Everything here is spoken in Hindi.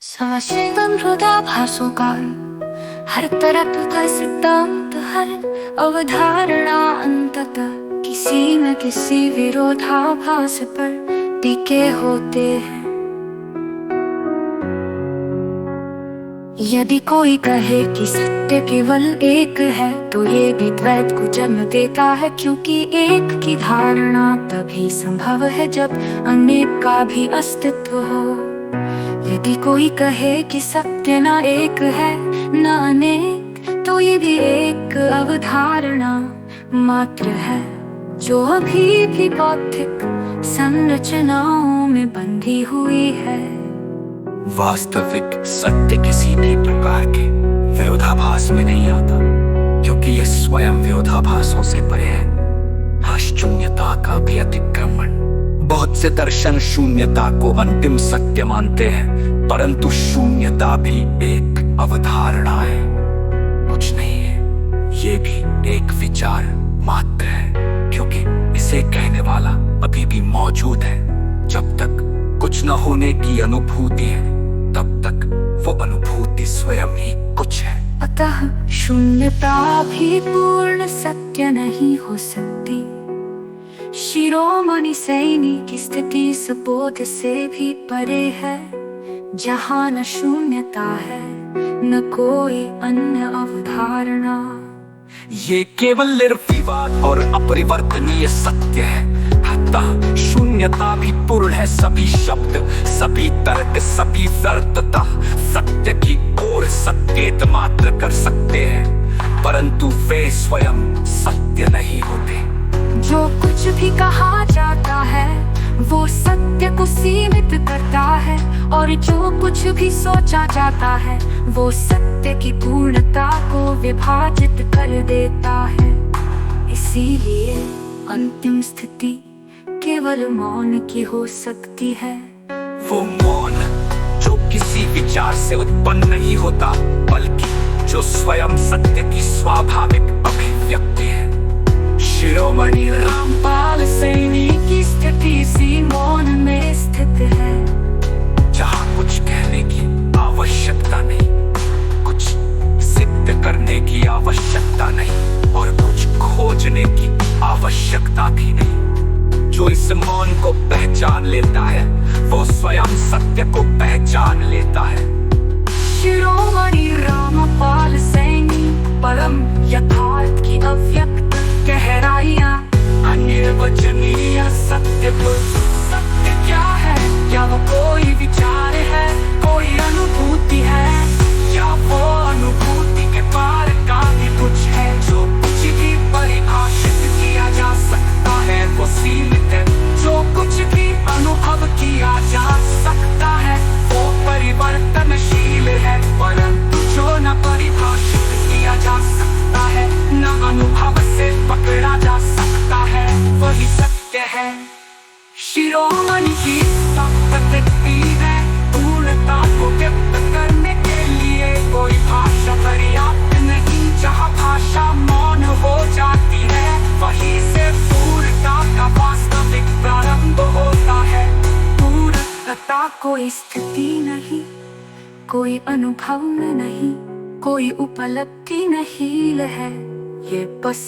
साशिदं हृदयाभासोकार हर तरफ का सिद्धांत हर अवधारणा अंततः किसी न किसी विरोधाभास पर टिके होते हैं। यदि कोई कहे कि सत्य केवल एक है तो ये भी द्वैत को जन्म देता है, क्योंकि एक की धारणा तभी संभव है जब अनेक का भी अस्तित्व हो। यदि कोई कहे कि सत्य न एक है न अनेक, तो ये भी एक अवधारणा मात्र है जो अभी भी बौद्धिक संरचनाओं में बंधी हुई है। वास्तविक सत्य किसी भी प्रकार के विरोधाभास में नहीं आता, क्योंकि यह स्वयं विरोधाभासों से परे है। शून्यता का भी अतिक्रमण। बहुत से दर्शन शून्यता को अंतिम सत्य मानते हैं, परंतु शून्यता भी एक अवधारणा है, कुछ नहीं है। ये भी एक विचार मात्र है, क्योंकि इसे कहने वाला अभी भी मौजूद है। जब तक कुछ न होने की अनुभूति है, तब तक वो अनुभूति स्वयं ही कुछ है। अतः शून्यता भी पूर्ण सत्य नहीं हो सकती। शिरोमणि सैनिक की स्थिति सबोध से भी परे है, जहाँ न शून्यता है न कोई अन्य अवधारणा। ये केवल निर्विवाद और अपरिवर्तनीय सत्य है। अतः शून्यता भी पूर्ण है। सभी शब्द, सभी तर्क, सभी व्यर्थता सत्य की ओर संकेत मात्र कर सकते हैं, परंतु वे स्वयं सत्य नहीं होते। जो कुछ भी कहा जाता है वो सत्य को सीमित करता है, और जो कुछ भी सोचा जाता है वो सत्य की पूर्णता को विभाजित कर देता है। इसीलिए अंतिम स्थिति केवल मौन की हो सकती है। वो मौन जो किसी विचार से उत्पन्न नहीं होता, बल्कि जो स्वयं सत्य की स्वाभाविक अभिव्यक्ति है। शिरोमणि रामपाल सैनी की स्थिति इसी मौन में स्थित है, जहाँ कुछ कहने की आवश्यकता नहीं, कुछ सिद्ध करने की आवश्यकता नहीं, और कुछ खोजने की आवश्यकता भी नहीं। जो इस मौन को पहचान लेता है वो स्वयं सत्य को पहचान लेता है। शिरोमणि रामपाल सैनी परम यथार्थ की अव्यक्त गहराइयाँ, अनिर्वचनीय सत्य को। सत्य क्या है? क्या वो कोई विचार है, कोई अनुभूति है, या वो अनुभूति के पार का भी कुछ है? जो कुछ भी परिभाषित किया जा सकता है वो सीमित है। जो कुछ भी अनुभव किया जा सकता है वो परिवर्तनशील है, परंतु जो न परिभाषित किया जा सकता है न अनुभव से पकड़ा जा सकता है, वही सत्य है। शिरोमणि की प्रवृत्ति है पूर्णता को व्यक्त करने के लिए कोई भाषा पर्याप्त नहीं। जहाँ भाषा मौन हो जाती है वहीं से पूर्णता का वास्तविक प्रारंभ होता है। पूर्णता कोई स्थिति नहीं, कोई अनुभव में नहीं, कोई उपलब्धि नहीं है, ये बस